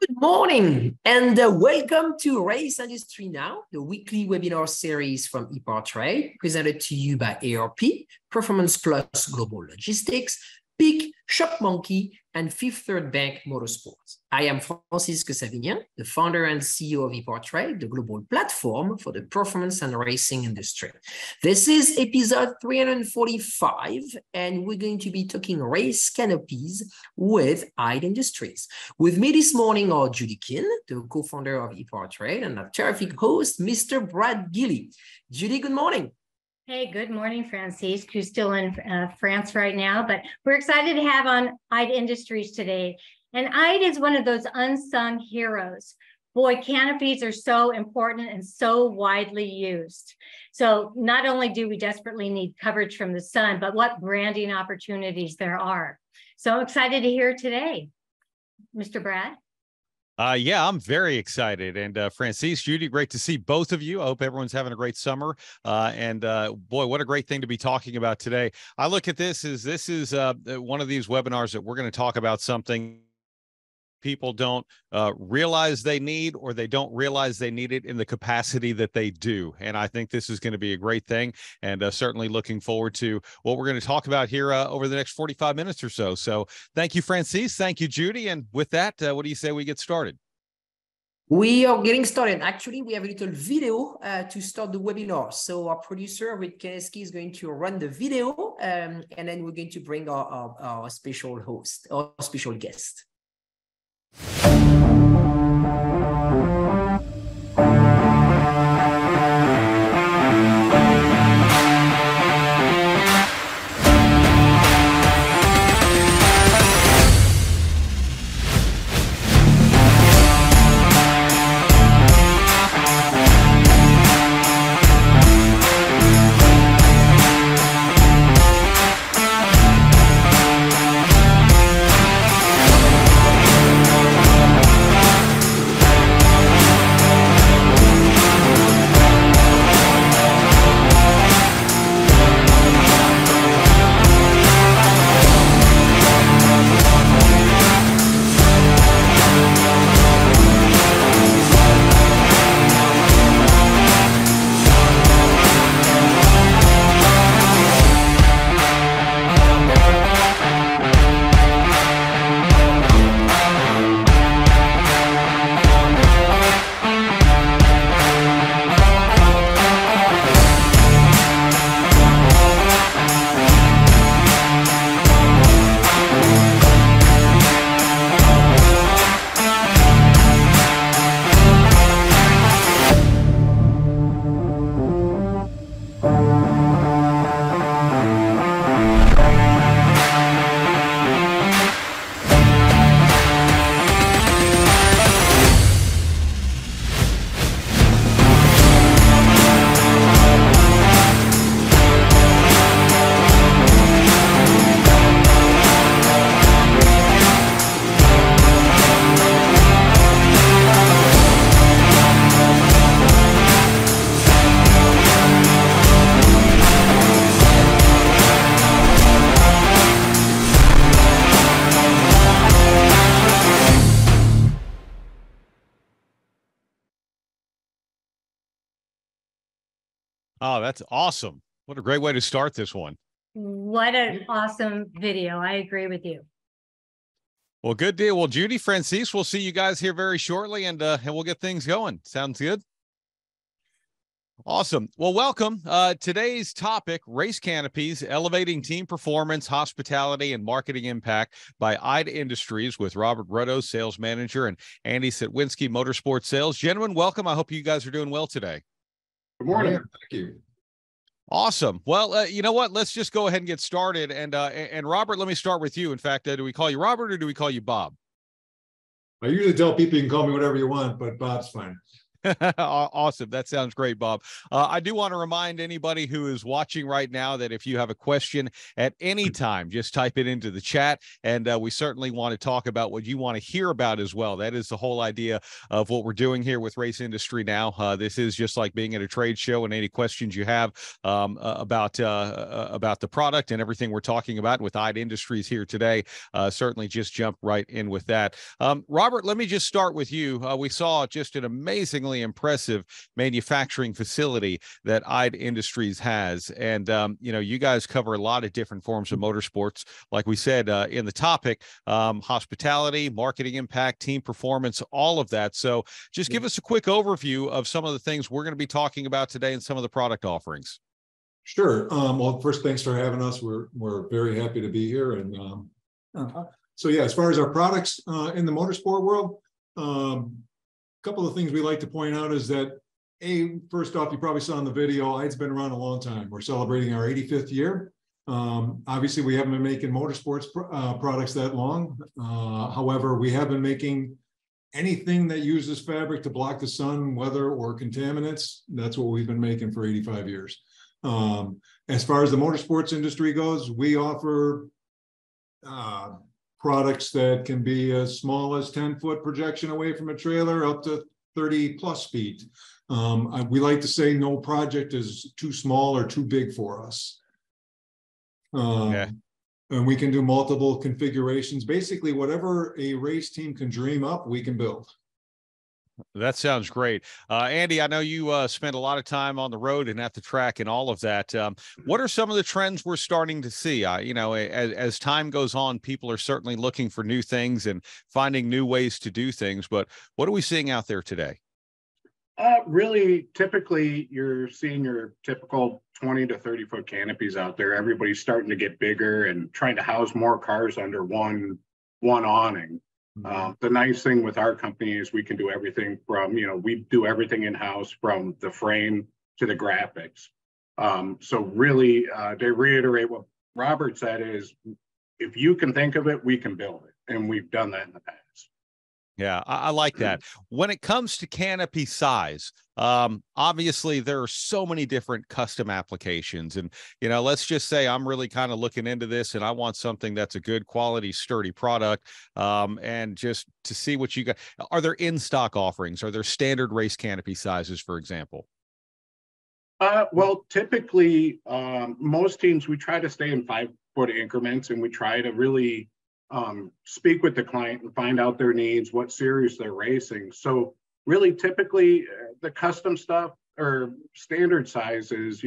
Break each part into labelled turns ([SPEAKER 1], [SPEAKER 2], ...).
[SPEAKER 1] Good morning and welcome to Race Industry Now, the weekly webinar series from EPARTRADE, presented to you by ARP, Performance Plus Global Logistics, PIC, Shop Monkey, and Fifth Third Bank Motorsports. I am Francisco Savignan, the founder and CEO of EPARTRADE, the global platform for the performance and racing industry. This is episode 345, and we're going to be talking race canopies with Eide Industries. With me this morning are Judy Kin, the co-founder of EPARTRADE, and our terrific host, Mr. Brad Gillie. Judy, good morning.
[SPEAKER 2] Hey, good morning, Francis, who's still in France right now, but we're excited to have on Eide Industries today. And Eide is one of those unsung heroes. Boy, canopies are so important and so widely used. So not only do we desperately need coverage from the sun, but what branding opportunities there are. So I'm excited to hear today. Mr. Brad?
[SPEAKER 3] Yeah, I'm very excited. And Francis, Judy, great to see both of you. I hope everyone's having a great summer. Boy, what a great thing to be talking about today. I look at this as one of these webinars that we're going to talk about something people don't realize they need, or they don't realize they need it in the capacity that they do. And I think this is going to be a great thing, and certainly looking forward to what we're going to talk about here over the next 45 minutes or so. So thank you, Francis. Thank you, Judy. And with that, what do you say we get started?
[SPEAKER 1] We are getting started. Actually, we have a little video to start the webinar. So our producer, Cetwinski, is going to run the video, and then we're going to bring our special host, our special guest.
[SPEAKER 3] Oh, that's awesome. What a great way to start this one.
[SPEAKER 2] What an awesome video. I agree with you.
[SPEAKER 3] Well, good deal. Well, Judy, Francis, we'll see you guys here very shortly, and we'll get things going. Sounds good? Awesome. Well, welcome. Today's topic, race canopies, elevating team performance, hospitality, and marketing impact by Eide Industries with Robert Rudow, sales manager, and Andy Cetwinski, motorsports sales. Gentlemen, welcome. I hope you guys are doing well today.
[SPEAKER 4] Good morning. Thank you.
[SPEAKER 3] Awesome. Well, you know what? Let's just go ahead and get started. And Robert, let me start with you. In fact, do we call you Robert or do we call you Bob?
[SPEAKER 4] I usually tell people you can call me whatever you want, but Bob's fine.
[SPEAKER 3] Awesome. That sounds great, Bob. I do want to remind anybody who is watching right now that if you have a question at any time, just type it into the chat, and we certainly want to talk about what you want to hear about as well. That is the whole idea of what we're doing here with Race Industry Now. This is just like being at a trade show, and any questions you have about the product and everything we're talking about with Eide Industries here today, certainly just jump right in with that. Robert, let me just start with you. We saw just an amazingly impressive manufacturing facility that Eide Industries has. And, you guys cover a lot of different forms of motorsports, like we said in the topic, hospitality, marketing impact, team performance, all of that. So just give us a quick overview of some of the things we're going to be talking about today and some of the product offerings.
[SPEAKER 5] Sure. Well, first, thanks for having us. We're very happy to be here. And so, yeah, as far as our products in the motorsport world, couple of things we like to point out is that, first off, you probably saw in the video, Eide's been around a long time. We're celebrating our 85th year. Obviously, we haven't been making motorsports products that long. However, we have been making anything that uses fabric to block the sun, weather, or contaminants. That's what we've been making for 85 years. As far as the motorsports industry goes, we offer products that can be as small as 10-foot projection away from a trailer up to 30 plus feet. We like to say no project is too small or too big for us. And we can do multiple configurations. Basically, whatever a race team can dream up, we can build.
[SPEAKER 3] That sounds great. Andy, I know you spent a lot of time on the road and at the track and all of that. What are some of the trends we're starting to see? As time goes on, people are certainly looking for new things and finding new ways to do things. But what are we seeing out there today?
[SPEAKER 6] Really, typically, you're seeing your typical 20 to 30 foot canopies out there. Everybody's starting to get bigger and trying to house more cars under one awning. The nice thing with our company is we can do everything from, we do everything in-house from the frame to the graphics. So really, to reiterate what Robert said is, if you can think of it, we can build it. And we've done that in the past.
[SPEAKER 3] Yeah, I like that. When it comes to canopy size, obviously there are so many different custom applications. And, let's just say I'm really kind of looking into this and I want something that's a good quality, sturdy product. And just to see what you got. Are there in-stock offerings? Are there standard race canopy sizes, for example?
[SPEAKER 6] Well, typically, most teams, we try to stay in 5-foot increments, and we try to really speak with the client and find out their needs, what series they're racing. So really, typically, the custom stuff or standard size is,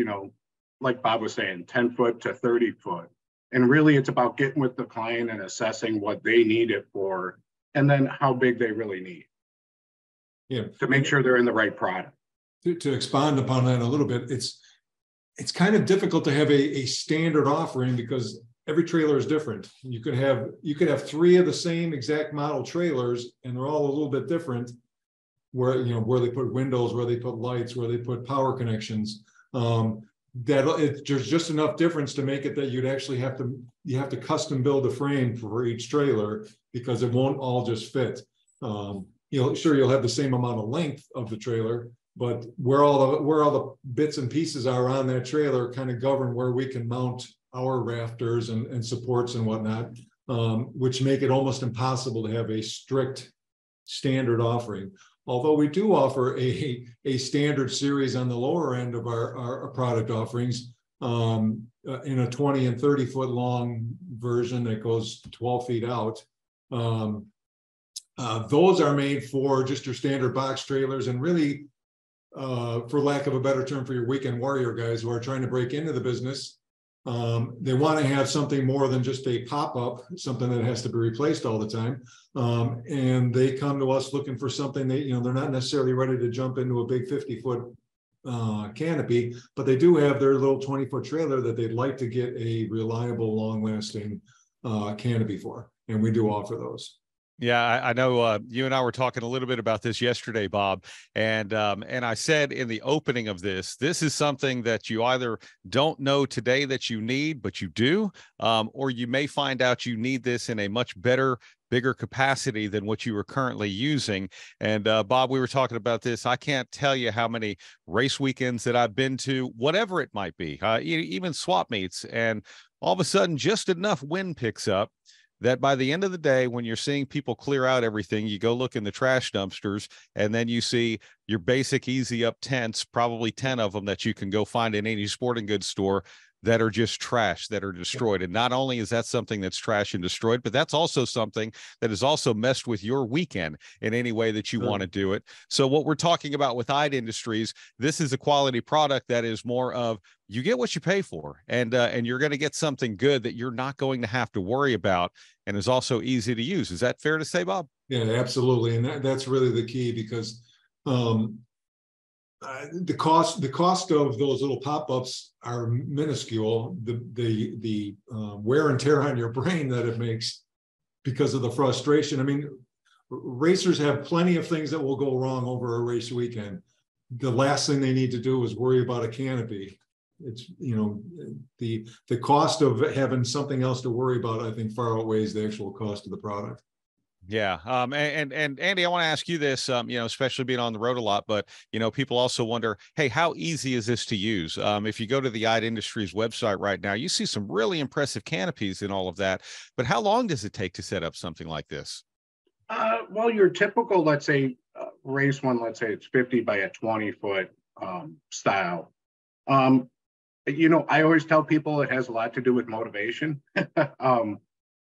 [SPEAKER 6] like Bob was saying, 10 foot to 30 foot. And really, it's about getting with the client and assessing what they need it for, and then how big they really need.
[SPEAKER 5] Yeah,
[SPEAKER 6] to make sure they're in the right product.
[SPEAKER 5] To expand upon that a little bit, it's kind of difficult to have a standard offering because every trailer is different. You could have 3 of the same exact model trailers, and they're all a little bit different. Where they put windows, where they put lights, where they put power connections. There's just enough difference to make it that you'd actually have to custom build a frame for each trailer because it won't all just fit. Sure, you'll have the same amount of length of the trailer, but where all the bits and pieces are on that trailer kind of govern where we can mount our rafters and supports and whatnot, which make it almost impossible to have a strict standard offering. Although we do offer a standard series on the lower end of our product offerings, in a 20 and 30 foot long version that goes 12 feet out. Those are made for just your standard box trailers, and really, for lack of a better term, for your weekend warrior guys who are trying to break into the business. They want to have something more than just a pop-up, something that has to be replaced all the time. And they come to us looking for something that, they're not necessarily ready to jump into a big 50-foot canopy, but they do have their little 20-foot trailer that they'd like to get a reliable, long-lasting canopy for. And we do offer those.
[SPEAKER 3] Yeah, I know you and I were talking a little bit about this yesterday, Bob, and I said in the opening of this is something that you either don't know today that you need, but you do, or you may find out you need this in a much better, bigger capacity than what you were currently using. And Bob, we were talking about this. I can't tell you how many race weekends that I've been to, whatever it might be, even swap meets, and all of a sudden just enough wind picks up that by the end of the day, when you're seeing people clear out everything, you go look in the trash dumpsters, and then you see your basic easy up tents, probably 10 of them that you can go find in any sporting goods store, that are just trash, that are destroyed. And not only is that something that's trash and destroyed, but that's also something that has also messed with your weekend in any way that you want to do it. So what we're talking about with Eide Industries, this is a quality product that is more of, you get what you pay for, and you're going to get something good that you're not going to have to worry about, and is also easy to use. Is that fair to say, Bob?
[SPEAKER 5] Yeah, absolutely. And that's really the key, because the cost of those little pop-ups are minuscule. The wear and tear on your brain that it makes because of the frustration. I mean, racers have plenty of things that will go wrong over a race weekend. The last thing they need to do is worry about a canopy. It's, you know, the cost of having something else to worry about, I think, far outweighs the actual cost of the product.
[SPEAKER 3] Yeah. And Andy, I want to ask you this, you know, especially being on the road a lot, but, you know, people also wonder, hey, how easy is this to use? If you go to the Eide Industries website right now, you see some really impressive canopies and all of that, but how long does it take to set up something like this?
[SPEAKER 6] Well, your typical, let's say, race one, let's say it's 50 by a 20-foot style. You know, I always tell people it has a lot to do with motivation.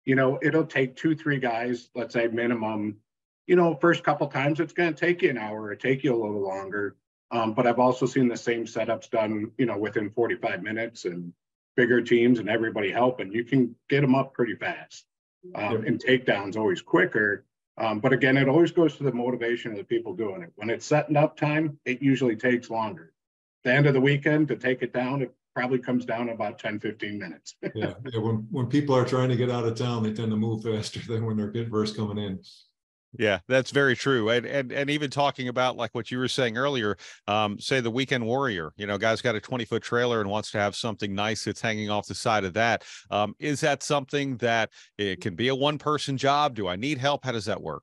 [SPEAKER 6] You know, it'll take 2-3 guys, let's say minimum, you know, first couple times it's going to take you an hour or take you a little longer. But I've also seen the same setups done, you know, within 45 minutes, and bigger teams and everybody helping. You can get them up pretty fast. And takedowns always quicker. But again, it always goes to the motivation of the people doing it. When it's setting up time, it usually takes longer. The end of the weekend to take it down, it probably comes down to about 10-15 minutes.
[SPEAKER 5] Yeah. When people are trying to get out of town, they tend to move faster than when they're first coming in.
[SPEAKER 3] Yeah, that's very true. And even talking about like what you were saying earlier, say the weekend warrior, you know, guy's got a 20-foot trailer and wants to have something nice that's hanging off the side of that. Is that something that it can be a one-person job? Do I need help? How does that work?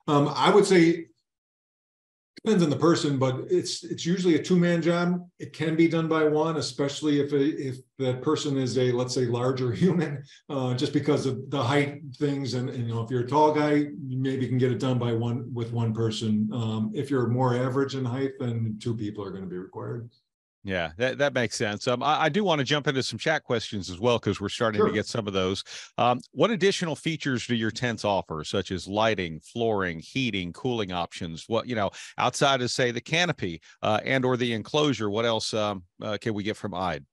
[SPEAKER 5] I would say depends on the person, but it's usually a 2-man job. It can be done by one, especially if that person is a, let's say, larger human, just because of the height things. And you know, if you're a tall guy, you maybe can get it done by one person. If you're more average in height, then 2 people are going to be required.
[SPEAKER 3] Yeah, that makes sense. I do want to jump into some chat questions as well, because we're starting to get some of those. What additional features do your tents offer, such as lighting, flooring, heating, cooling options? What, you know, outside of, say, the canopy and or the enclosure, what else can we get from Eide?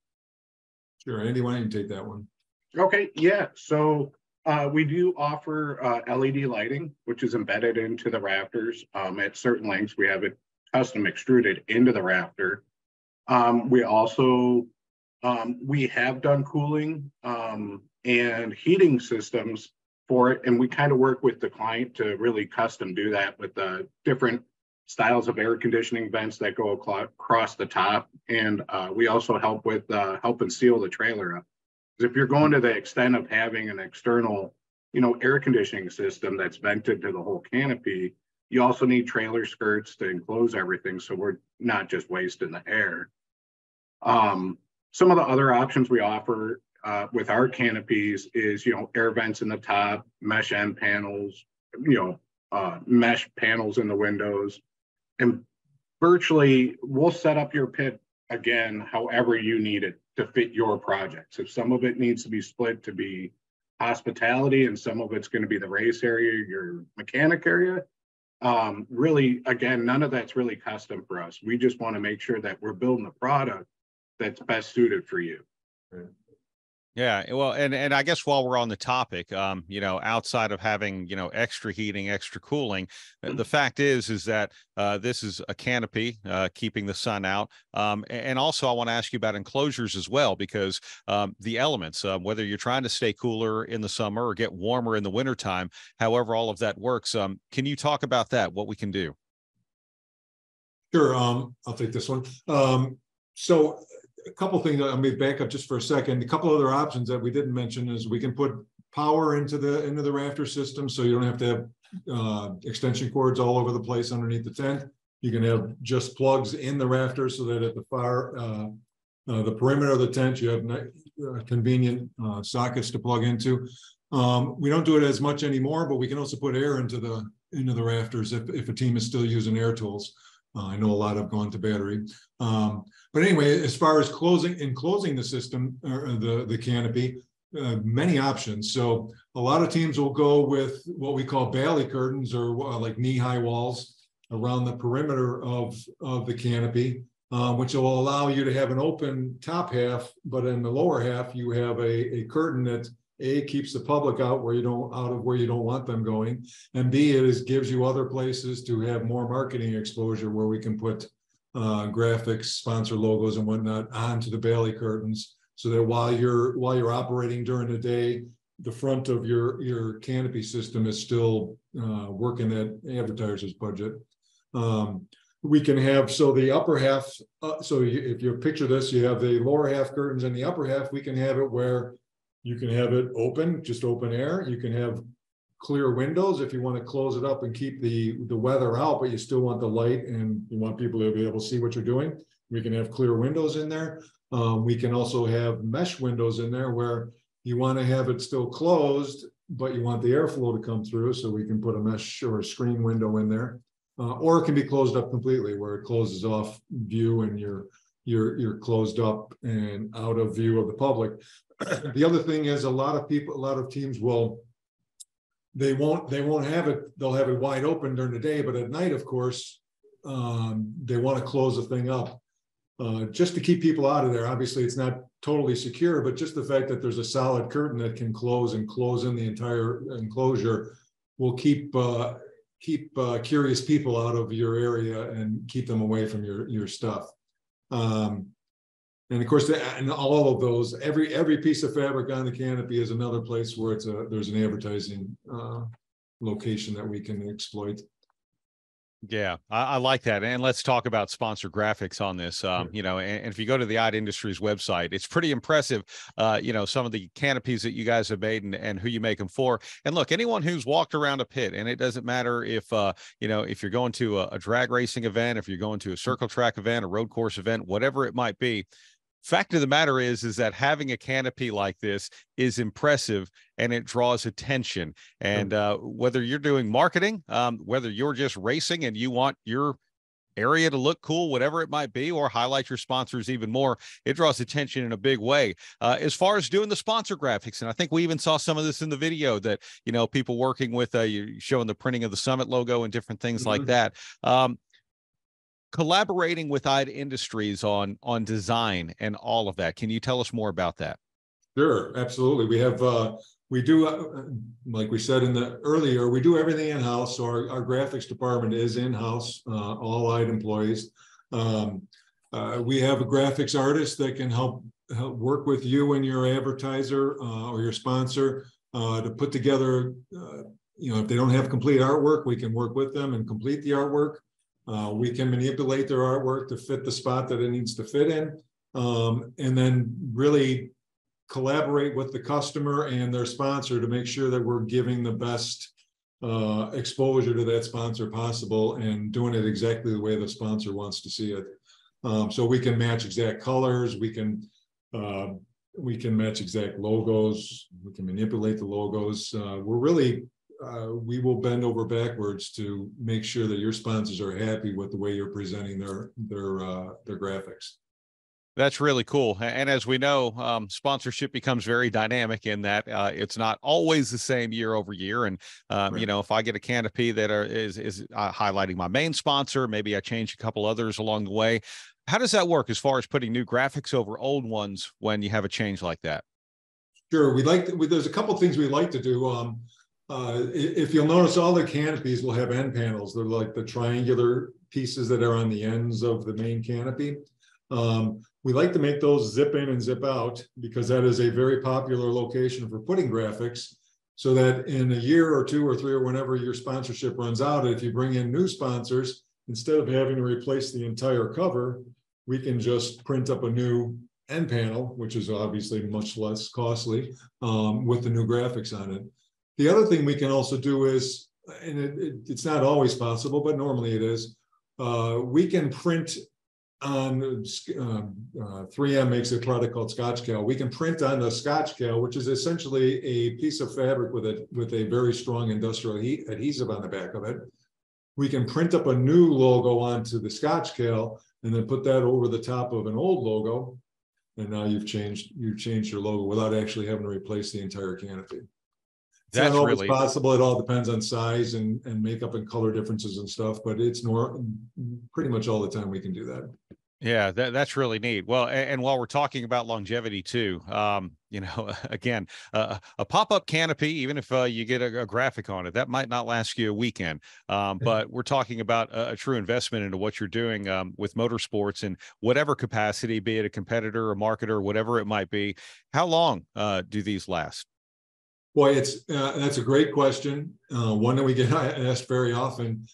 [SPEAKER 5] Sure. Andy, why don't you take that one?
[SPEAKER 6] Okay, yeah. So we do offer LED lighting, which is embedded into the rafters. At certain lengths, we have it custom extruded into the rafter. We also, we have done cooling and heating systems for it. And we kind of work with the client to really custom do that with the different styles of air conditioning vents that go across the top. And we also help with helping seal the trailer up. Because if you're going to the extent of having an external, you know, air conditioning system that's vented to the whole canopy, you also need trailer skirts to enclose everything, so we're not just wasting the air. Some of the other options we offer with our canopies is, you know, air vents in the top, mesh end panels, you know, mesh panels in the windows, and virtually we'll set up your pit again however you need it to fit your projects. If some of it needs to be split to be hospitality and some of it's going to be the race area, your mechanic area, really, again, none of that's really custom for us. We just want to make sure that we're building a product that's best suited for you.
[SPEAKER 5] Right.
[SPEAKER 3] Yeah, well, and I guess while we're on the topic, you know, outside of having, you know, extra heating, extra cooling, the fact is that this is a canopy keeping the sun out. And also, I want to ask you about enclosures as well, because the elements, whether you're trying to stay cooler in the summer or get warmer in the wintertime, however all of that works, can you talk about that? What we can do?
[SPEAKER 5] Sure. I'll take this one. So a couple things. Let me back up just for a second. A couple other options that we didn't mention is we can put power into the rafter system, so you don't have to have extension cords all over the place underneath the tent. You can have just plugs in the rafters, so that at the the perimeter of the tent, you have convenient sockets to plug into. We don't do it as much anymore, but we can also put air into the rafters if a team is still using air tools. I know a lot have gone to battery. But anyway, as far as enclosing the system or the canopy, many options. So a lot of teams will go with what we call bally curtains, or like knee-high walls around the perimeter of the canopy, which will allow you to have an open top half, but in the lower half you have a curtain that keeps the public out of where you don't want them going, and B, gives you other places to have more marketing exposure, where we can put graphics, sponsor logos, and whatnot onto the bally curtains, so that while you're operating during the day, the front of your canopy system is still working that advertiser's budget. We can have, so the upper half. If you picture this, you have the lower half curtains, and the upper half we can have it where you can have it open, just open air. You can have clear windows if you want to close it up and keep the weather out, but you still want the light and you want people to be able to see what you're doing. We can have clear windows in there. We can also have mesh windows in there where you want to have it still closed, but you want the airflow to come through. So we can put a mesh or a screen window in there, or it can be closed up completely, where it closes off view and you're closed up and out of view of the public. The other thing is, a lot of teams they won't have it. They'll have it wide open during the day, but at night, of course, they want to close the thing up just to keep people out of there. Obviously, it's not totally secure, but just the fact that there's a solid curtain that can close in the entire enclosure will keep curious people out of your area and keep them away from your stuff. And of course, and all of those, every piece of fabric on the canopy is another place where there's an advertising location that we can exploit.
[SPEAKER 3] Yeah, I like that. And let's talk about sponsor graphics on this. You know, and if you go to the Eide Industries website, it's pretty impressive, you know, some of the canopies that you guys have made and who you make them for. And look, anyone who's walked around a pit, and it doesn't matter if, you know, if you're going to a drag racing event, if you're going to a circle track event, a road course event, whatever it might be, fact of the matter is that having a canopy like this is impressive, and it draws attention. And whether you're doing marketing, whether you're just racing and you want your area to look cool, whatever it might be, or highlight your sponsors even more, it draws attention in a big way. As far as doing the sponsor graphics, and I think we even saw some of this in the video, that, you know, people working with showing the printing of the Summit logo and different things like that. Collaborating with Eide Industries on design and all of that. Can you tell us more about that?
[SPEAKER 5] Sure, absolutely. We do, like we said earlier, we do everything in-house. So our graphics department is in-house, all Eide employees. We have a graphics artist that can help work with you and your advertiser or your sponsor to put together, you know, if they don't have complete artwork, we can work with them and complete the artwork. We can manipulate their artwork to fit the spot that it needs to fit in, and then really collaborate with the customer and their sponsor to make sure that we're giving the best exposure to that sponsor possible, and doing it exactly the way the sponsor wants to see it. So we can match exact colors, we can match exact logos, we can manipulate the logos. We will bend over backwards to make sure that your sponsors are happy with the way you're presenting their graphics.
[SPEAKER 3] That's really cool. And as we know, sponsorship becomes very dynamic in that it's not always the same year over year. And,
[SPEAKER 5] Right.
[SPEAKER 3] You know, if I get a canopy that is highlighting my main sponsor, maybe I change a couple others along the way. How does that work as far as putting new graphics over old ones when you have a change like that?
[SPEAKER 5] Sure. There's a couple things we like to do. If you'll notice, all the canopies will have end panels. They're like the triangular pieces that are on the ends of the main canopy. We like to make those zip in and zip out because that is a very popular location for putting graphics, so that in a year or 2 or 3 or whenever your sponsorship runs out, if you bring in new sponsors, instead of having to replace the entire cover, we can just print up a new end panel, which is obviously much less costly, with the new graphics on it. The other thing we can also do is, and it's not always possible, but normally it is, we can print on 3M makes a product called Scotch Cal. We can print on the Scotch Cal, which is essentially a piece of fabric with a very strong industrial adhesive on the back of it. We can print up a new logo onto the Scotch Cal and then put that over the top of an old logo. And now you've changed your logo without actually having to replace the entire canopy. It's
[SPEAKER 3] That's
[SPEAKER 5] not always
[SPEAKER 3] really
[SPEAKER 5] possible. It all depends on size and makeup and color differences and stuff, but it's pretty much all the time we can do that.
[SPEAKER 3] Yeah, that's really neat. Well, and while we're talking about longevity too, again, a pop-up canopy, even if you get a graphic on it, that might not last you a weekend. But we're talking about a true investment into what you're doing with motorsports in whatever capacity, be it a competitor, a marketer, whatever it might be. How long do these last?
[SPEAKER 5] Boy, that's a great question. One that we get asked very often.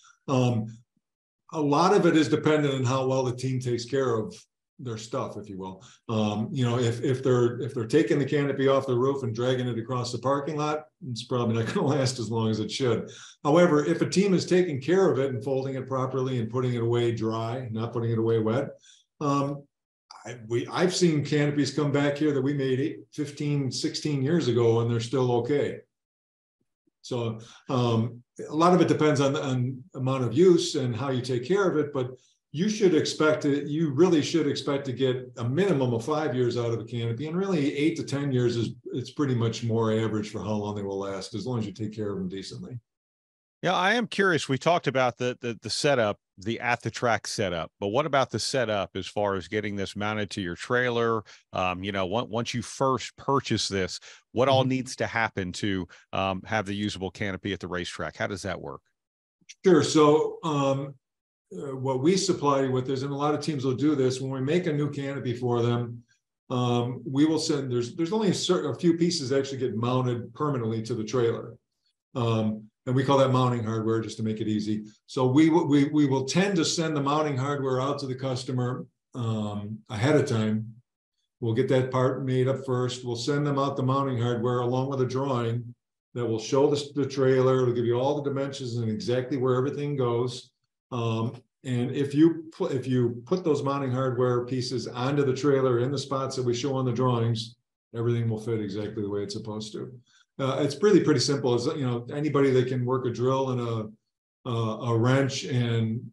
[SPEAKER 5] A lot of it is dependent on how well the team takes care of their stuff, if you will. If they're taking the canopy off the roof and dragging it across the parking lot, it's probably not going to last as long as it should. However, if a team is taking care of it and folding it properly and putting it away dry, not putting it away wet, I've seen canopies come back here that we made 15, 16 years ago, and they're still okay. So a lot of it depends on amount of use and how you take care of it, but you really should expect to get a minimum of 5 years out of a canopy, and really 8 to 10 years it's pretty much more average for how long they will last, as long as you take care of them decently.
[SPEAKER 3] Yeah, I am curious. We talked about the setup, the at the track setup, but what about the setup as far as getting this mounted to your trailer? Once you first purchase this, what all needs to happen to have the usable canopy at the racetrack? How does that work?
[SPEAKER 5] Sure. So what we supply you with is, and a lot of teams will do this, when we make a new canopy for them, we will send, there's only a few pieces that actually get mounted permanently to the trailer. And we call that mounting hardware, just to make it easy. So we will tend to send the mounting hardware out to the customer ahead of time. We'll get that part made up first. We'll send them out the mounting hardware along with a drawing that will show the trailer. It'll give you all the dimensions and exactly where everything goes. And if you put those mounting hardware pieces onto the trailer in the spots that we show on the drawings, everything will fit exactly the way it's supposed to. It's really pretty simple. It's, anybody that can work a drill and a wrench and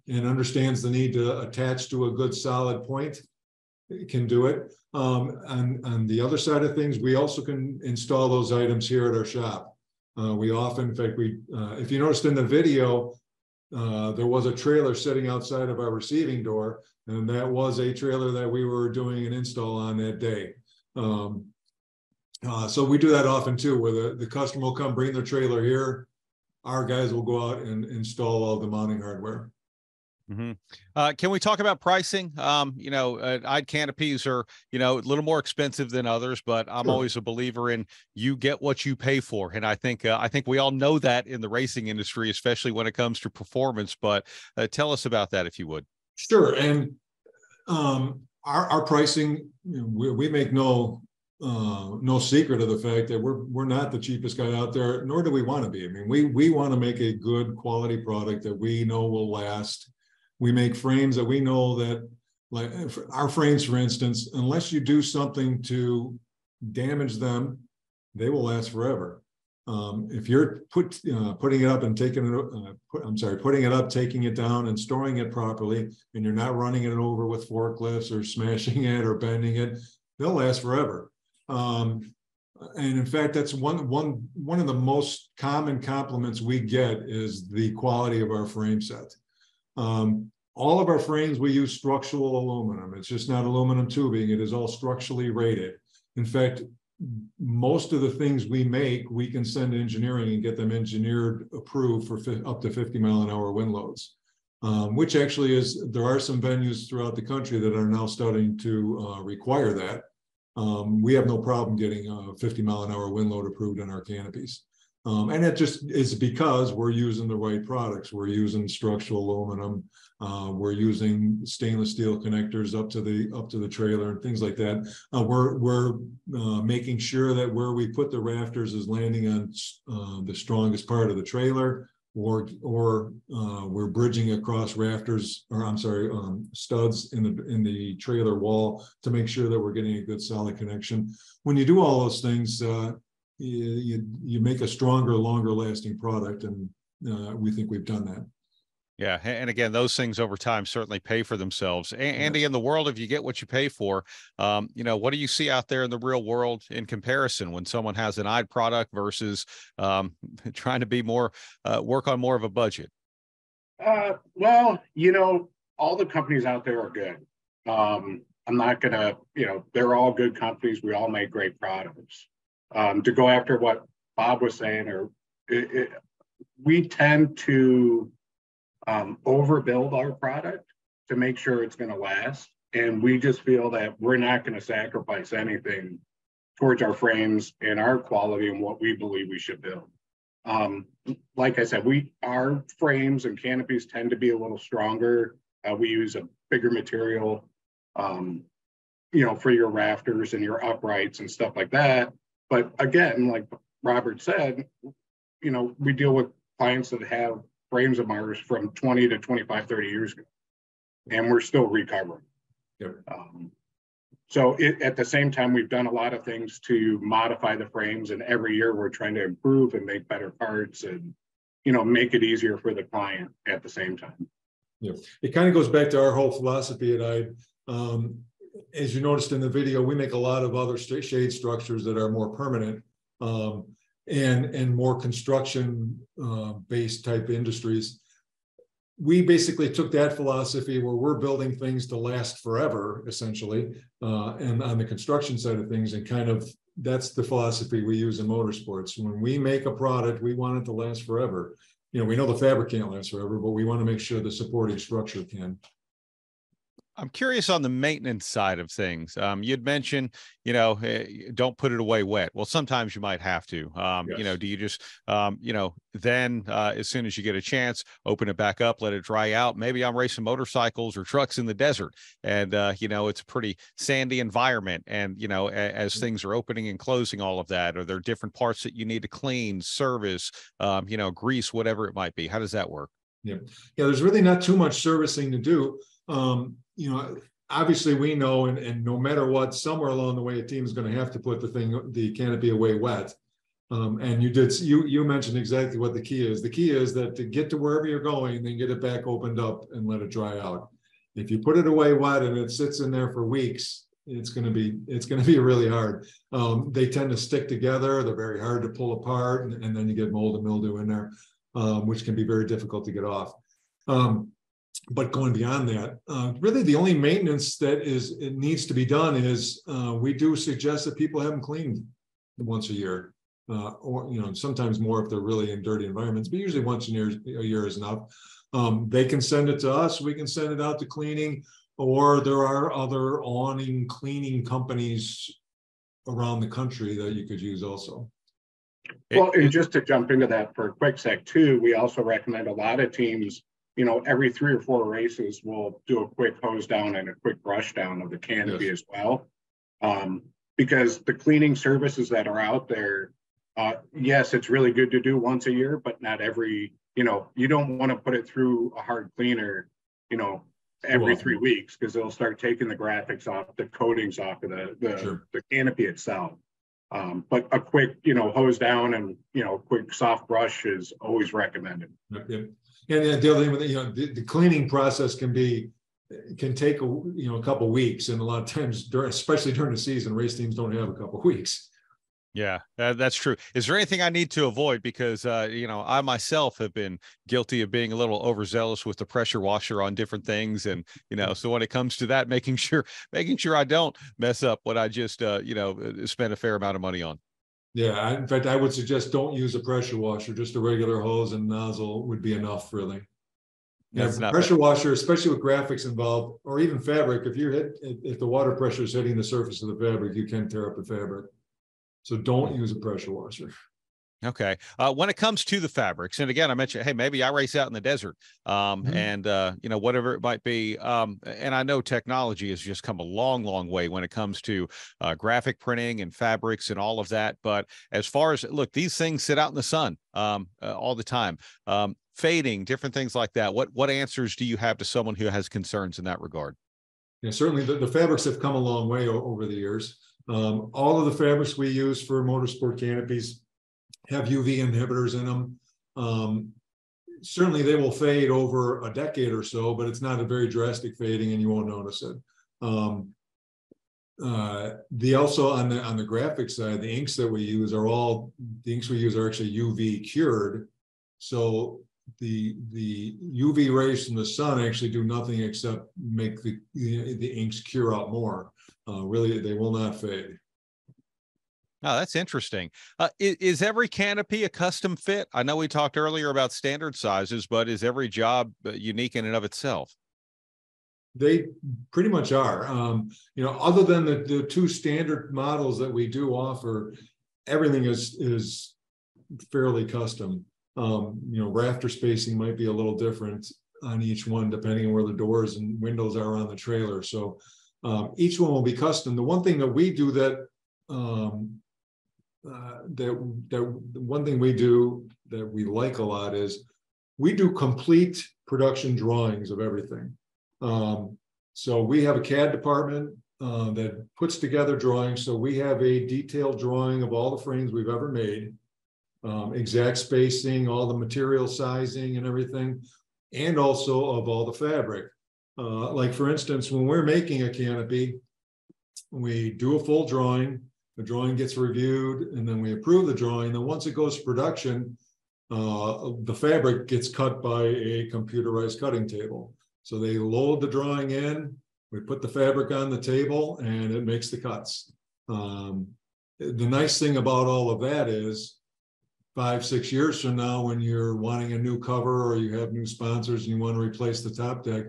[SPEAKER 5] understands the need to attach to a good solid point can do it. On the other side of things, we also can install those items here at our shop. We often, in fact, if you noticed in the video, there was a trailer sitting outside of our receiving door, and that was a trailer that we were doing an install on that day. So we do that often too, where the customer will come bring their trailer here. Our guys will go out and install all the mounting hardware.
[SPEAKER 3] Can we talk about pricing? Eide canopies are, a little more expensive than others, but I'm always a believer in you get what you pay for. And I think we all know that in the racing industry, especially when it comes to performance, but tell us about that, if you would.
[SPEAKER 5] Sure. And our pricing, we make no secret of the fact that we're not the cheapest guy out there, nor do we want to be. I mean, we want to make a good quality product that we know will last. We make frames that we know that, like our frames, for instance, unless you do something to damage them, they will last forever. If you're putting it up and putting it up, taking it down and storing it properly, and you're not running it over with forklifts or smashing it or bending it, they'll last forever. And in fact, that's one of the most common compliments we get is the quality of our frame set. All of our frames, we use structural aluminum. It's just not aluminum tubing. It is all structurally rated. In fact, most of the things we make, we can send to engineering and get them engineered approved for up to 50-mile-an-hour wind loads, which actually there are some venues throughout the country that are now starting to require that. We have no problem getting a 50-mile-an-hour wind load approved on our canopies. And it just is because we're using the right products. We're using structural aluminum. We're using stainless steel connectors up to the trailer and things like that. We're making sure that where we put the rafters is landing on the strongest part of the trailer, or we're bridging across rafters, or I'm sorry, studs in the trailer wall to make sure that we're getting a good solid connection. When you do all those things, you make a stronger, longer lasting product, and we think we've done that.
[SPEAKER 3] Yeah, and again, those things over time certainly pay for themselves. Andy, in the world of you get what you pay for, what do you see out there in the real world in comparison when someone has an Eide product versus trying to be more work on more of a budget?
[SPEAKER 6] Well, all the companies out there are good. I'm not gonna, they're all good companies. We all make great products. To go after what Bob was saying, we tend to overbuild our product to make sure it's going to last. And we just feel that we're not going to sacrifice anything towards our frames and our quality and what we believe we should build. Like I said, our frames and canopies tend to be a little stronger. We use a bigger material, for your rafters and your uprights and stuff like that. But again, like Robert said, we deal with clients that have frames of ours from 20 to 25, 30 years ago, and we're still recovering.
[SPEAKER 5] Yep.
[SPEAKER 6] So at the same time, we've done a lot of things to modify the frames, and every year we're trying to improve and make better parts and, make it easier for the client at the same time.
[SPEAKER 5] Yeah, it kind of goes back to our whole philosophy at Eide. As you noticed in the video, we make a lot of other shade structures that are more permanent and more construction based type industries. We basically took that philosophy where we're building things to last forever, essentially, and on the construction side of things, and kind of that's the philosophy we use in motorsports. When we make a product, we want it to last forever. We know the fabric can't last forever, but we want to make sure the supporting structure can.
[SPEAKER 3] I'm curious on the maintenance side of things. You'd mentioned, don't put it away wet. Well, sometimes you might have to.
[SPEAKER 5] Yes.
[SPEAKER 3] Do you just, then as soon as you get a chance, open it back up, let it dry out? Maybe I'm racing motorcycles or trucks in the desert, and it's a pretty sandy environment. And as things are opening and closing, all of that, are there different parts that you need to clean, service, grease, whatever it might be? How does that work?
[SPEAKER 5] Yeah. There's really not too much servicing to do. Obviously we know, and no matter what, somewhere along the way, a team is going to have to put the canopy away wet. And you mentioned exactly what the key is. The key is that to get to wherever you're going, then get it back opened up and let it dry out. If you put it away wet and it sits in there for weeks, it's going to be really hard. They tend to stick together. They're very hard to pull apart, and then you get mold and mildew in there, which can be very difficult to get off. But going beyond that, really the only maintenance that needs to be done is we do suggest that people have them cleaned once a year, or sometimes more if they're really in dirty environments, but usually once a year is enough. They can send it to us, we can send it out to cleaning, or there are other awning cleaning companies around the country that you could use also.
[SPEAKER 6] Well, and just to jump into that for a quick sec too, we also recommend a lot of teams, every 3 or 4 races, we'll do a quick hose down and a quick brush down of the canopy as well. Because the cleaning services that are out there, yes, it's really good to do once a year, but not every, you don't want to put it through a hard cleaner, every 3 weeks, because it'll start taking the graphics off, the coatings off of the canopy itself. But a quick, hose down and, quick soft brush is always recommended.
[SPEAKER 5] Yep. And the other thing, the cleaning process can take a couple weeks, and a lot of times, especially during the season, race teams don't have a couple weeks.
[SPEAKER 3] Yeah, that's true. Is there anything I need to avoid? Because, you know, I myself have been guilty of being a little overzealous with the pressure washer on different things. And, you know, so when it comes to that, making sure I don't mess up what I just, you know, spend a fair amount of money on.
[SPEAKER 5] Yeah, in fact, I would suggest don't use a pressure washer. Just a regular hose and nozzle would be enough, really. Yeah,
[SPEAKER 3] That's not
[SPEAKER 5] pressure
[SPEAKER 3] bad.
[SPEAKER 5] washer, especially with graphics involved, or even fabric, if the water pressure is hitting the surface of the fabric, you can tear up the fabric. So don't use a pressure washer.
[SPEAKER 3] Okay. When it comes to the fabrics, and again, I mentioned, hey, maybe I race out in the desert, and you know, whatever it might be. And I know technology has just come a long, long way when it comes to graphic printing and fabrics and all of that. But as far as look, these things sit out in the sun all the time, fading, different things like that. What answers do you have to someone who has concerns in that regard?
[SPEAKER 5] Yeah, certainly the fabrics have come a long way over the years. All of the fabrics we use for motorsport canopies have UV inhibitors in them. Certainly they will fade over a decade or so, but it's not a very drastic fading and you won't notice it. Also on the graphic side, the inks that we use are actually UV cured. So the UV rays from the sun actually do nothing except make the inks cure out more. Really, they will not fade.
[SPEAKER 3] Oh, that's interesting. Is every canopy a custom fit? I know we talked earlier about standard sizes, but is every job unique in and of itself?
[SPEAKER 5] They pretty much are. You know, other than the two standard models that we do offer, everything is fairly custom. You know, rafter spacing might be a little different on each one, depending on where the doors and windows are on the trailer. So each one will be custom. The one thing that we do that one thing we do that we like a lot is we do complete production drawings of everything. So we have a CAD department that puts together drawings. So we have a detailed drawing of all the frames we've ever made, exact spacing, all the material sizing and everything, and also of all the fabric. Like for instance, when we're making a canopy, we do a full drawing. The drawing gets reviewed and then we approve the drawing. Then once it goes to production, the fabric gets cut by a computerized cutting table. So they load the drawing in, we put the fabric on the table and it makes the cuts. The nice thing about all of that is 5-6 years from now, when you're wanting a new cover or you have new sponsors and you want to replace the top deck,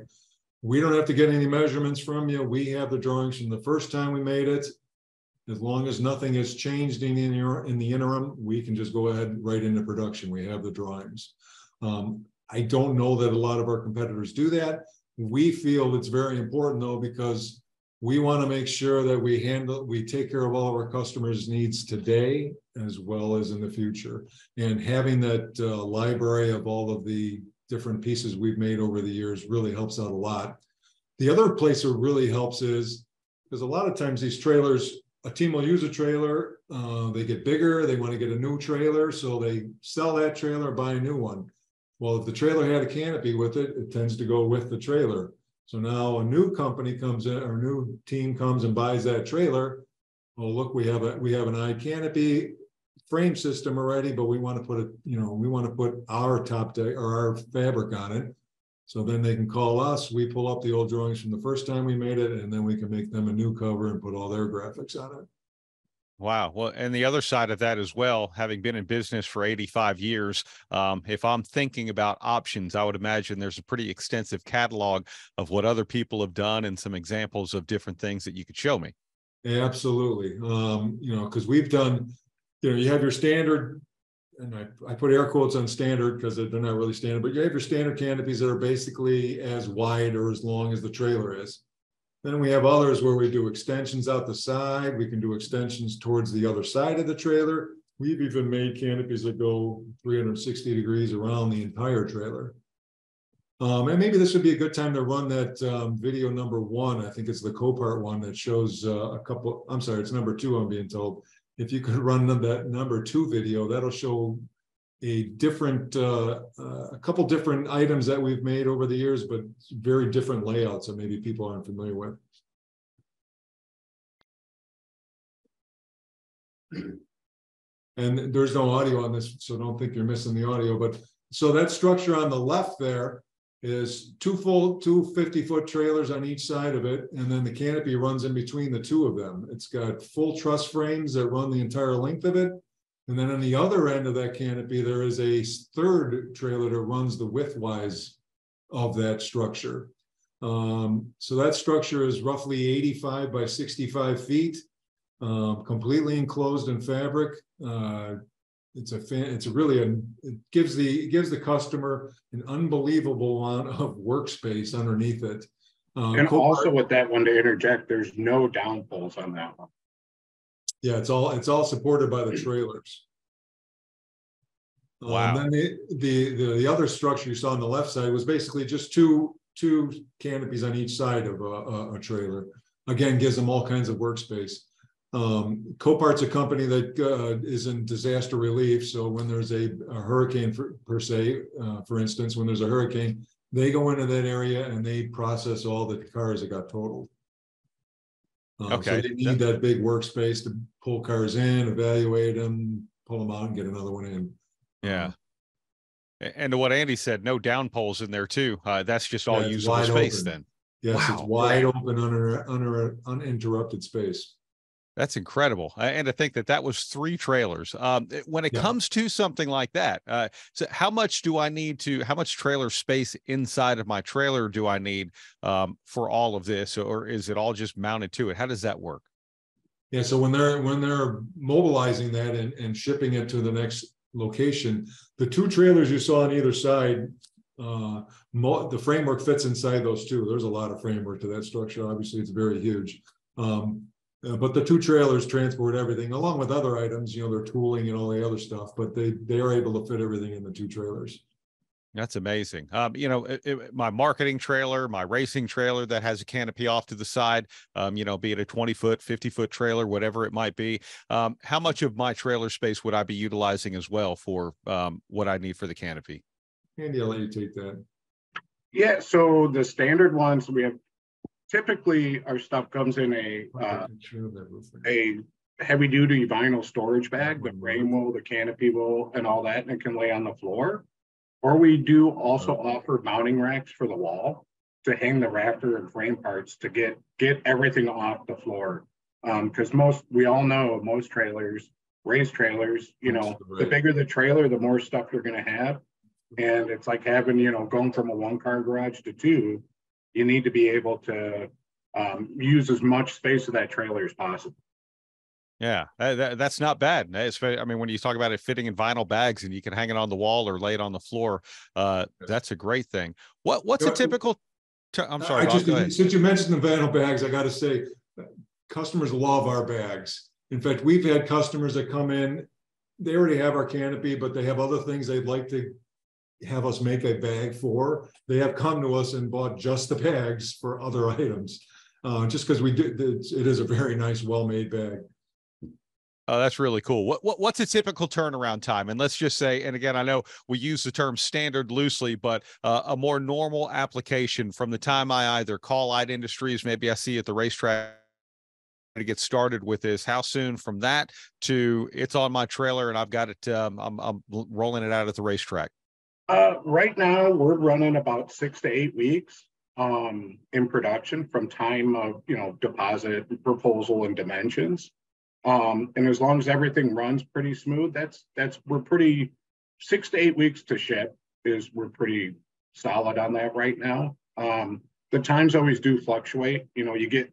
[SPEAKER 5] we don't have to get any measurements from you. We have the drawings from the first time we made it. As long as nothing has changed in the interim, we can just go ahead right into production. We have the drawings. I don't know that a lot of our competitors do that. We feel it's very important though, because we want to make sure that we take care of all of our customers' needs today as well as in the future. And having that library of all of the different pieces we've made over the years really helps out a lot. The other place it really helps is because a lot of times these trailers, a team will use a trailer, they get bigger, they want to get a new trailer, so they sell that trailer, buy a new one. Well, if the trailer had a canopy with it, it tends to go with the trailer. So now a new company comes in, or a new team comes and buys that trailer. Well, look, we have an Eide canopy frame system already, but we want to put we want to put our top deck or our fabric on it. So then they can call us, we pull up the old drawings from the first time we made it, and then we can make them a new cover and put all their graphics on it.
[SPEAKER 3] Wow. Well, and the other side of that as well, having been in business for 85 years, if I'm thinking about options, I would imagine there's a pretty extensive catalog of what other people have done and some examples of different things that you could show me.
[SPEAKER 5] Absolutely. You know, because we've done, you have your standard, and I put air quotes on standard because they're not really standard, but you have your standard canopies that are basically as wide or as long as the trailer is. Then we have others where we do extensions out the side. We can do extensions towards the other side of the trailer. We've even made canopies that go 360 degrees around the entire trailer. And maybe this would be a good time to run that video number 1. I think it's the Copart one that shows a couple. I'm sorry, it's number 2, I'm being told. If you could run that number 2 video, that'll show a couple different items that we've made over the years, but very different layouts that maybe people aren't familiar with. And there's no audio on this, so don't think you're missing the audio. But so that structure on the left there is two 50-foot trailers on each side of it, and then the canopy runs in between the two of them. It's got full truss frames that run the entire length of it. And then on the other end of that canopy, there is a third trailer that runs the widthwise of that structure. So that structure is roughly 85 by 65 feet, completely enclosed in fabric. It gives the customer an unbelievable amount of workspace underneath it.
[SPEAKER 6] And also with that one, to interject, there's no down poles on that one. Yeah,
[SPEAKER 5] it's all supported by the trailers.
[SPEAKER 3] Wow.
[SPEAKER 5] And then the other structure you saw on the left side was basically just two canopies on each side of a trailer. Again, gives them all kinds of workspace. Copart's a company that is in disaster relief. So when there's a hurricane, per se, for instance, when there's a hurricane, they go into that area and they process all the cars that got totaled.
[SPEAKER 3] Okay.
[SPEAKER 5] So they need that big workspace to pull cars in, evaluate them, pull them out, and get another one in.
[SPEAKER 3] Yeah. And to what Andy said, no down poles in there too. That's just all usable space then.
[SPEAKER 5] Yes,
[SPEAKER 3] wow.
[SPEAKER 5] It's wide open, uninterrupted space.
[SPEAKER 3] That's incredible. And to think that was 3 trailers. When it comes to something like that, so how much trailer space inside of my trailer do I need for all of this? Or is it all just mounted to it? How does that work?
[SPEAKER 5] Yeah, so when they're mobilizing that and shipping it to the next location, the 2 trailers you saw on either side, the framework fits inside those 2. There's a lot of framework to that structure. Obviously, it's very huge. But the 2 trailers transport everything along with other items, their tooling and all the other stuff, but they are able to fit everything in the 2 trailers.
[SPEAKER 3] That's amazing. My marketing trailer, my racing trailer that has a canopy off to the side, be it a 20-foot, 50-foot trailer, whatever it might be. How much of my trailer space would I be utilizing as well for what I need for the canopy?
[SPEAKER 5] Andy, I'll let you take that.
[SPEAKER 6] Yeah, so the standard ones we have, typically our stuff comes in a heavy duty vinyl storage bag. The frame will, the canopy will, and all that, and it can lay on the floor. Or we do also offer mounting racks for the wall to hang the rafter and frame parts to get everything off the floor. Because we all know most trailers, race trailers, the bigger the trailer, the more stuff you're going to have. And it's like having, going from a 1-car garage to 2, you need to be able to use as much space of that trailer as possible.
[SPEAKER 3] Yeah, that's not bad. I mean, when you talk about it fitting in vinyl bags and you can hang it on the wall or lay it on the floor, that's a great thing. What's a typical? I'm sorry.
[SPEAKER 5] Since you mentioned the vinyl bags, I got to say, customers love our bags. In fact, we've had customers that come in, they already have our canopy, but they have other things they'd like to have us make a bag for. They have come to us and bought just the bags for other items, just because it is a very nice, well-made bag.
[SPEAKER 3] Oh, that's really cool. What's a typical turnaround time? And let's just say, and again, I know we use the term standard loosely, but a more normal application from the time I either call Eide Industries, maybe I see at the racetrack to get started with this, how soon from that to it's on my trailer and I've got it, I'm rolling it out at the racetrack?
[SPEAKER 6] Right now, we're running about 6 to 8 weeks in production from time of, deposit, proposal, and dimensions. And as long as everything runs pretty smooth, we're pretty 6 to 8 weeks to ship we're pretty solid on that right now. The times always do fluctuate. You get,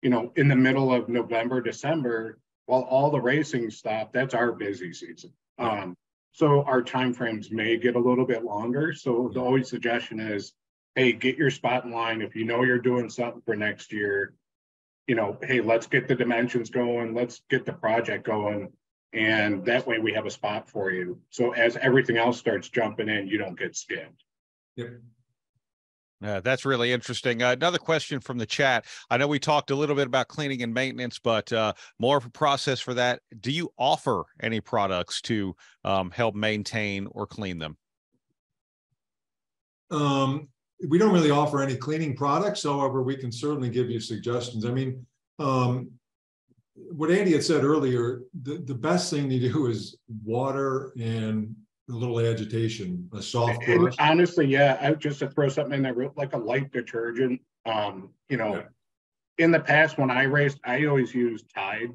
[SPEAKER 6] in the middle of November, December, while all the racing stop, that's our busy season. So our timeframes may get a little bit longer. So the always suggestion is, hey, get your spot in line. If you're doing something for next year, hey, let's get the dimensions going, let's get the project going, and that way we have a spot for you. So as everything else starts jumping in, you don't get skimmed.
[SPEAKER 5] Yep.
[SPEAKER 3] That's really interesting. Another question from the chat. I know we talked a little bit about cleaning and maintenance, but more of a process for that. Do you offer any products to help maintain or clean them?
[SPEAKER 5] We don't really offer any cleaning products. However, we can certainly give you suggestions. I mean, what Andy had said earlier, the best thing to do is water and a little agitation, a soft brush.
[SPEAKER 6] And honestly, yeah, I just to throw something in there, like a light detergent. In the past when I raced, I always used Tide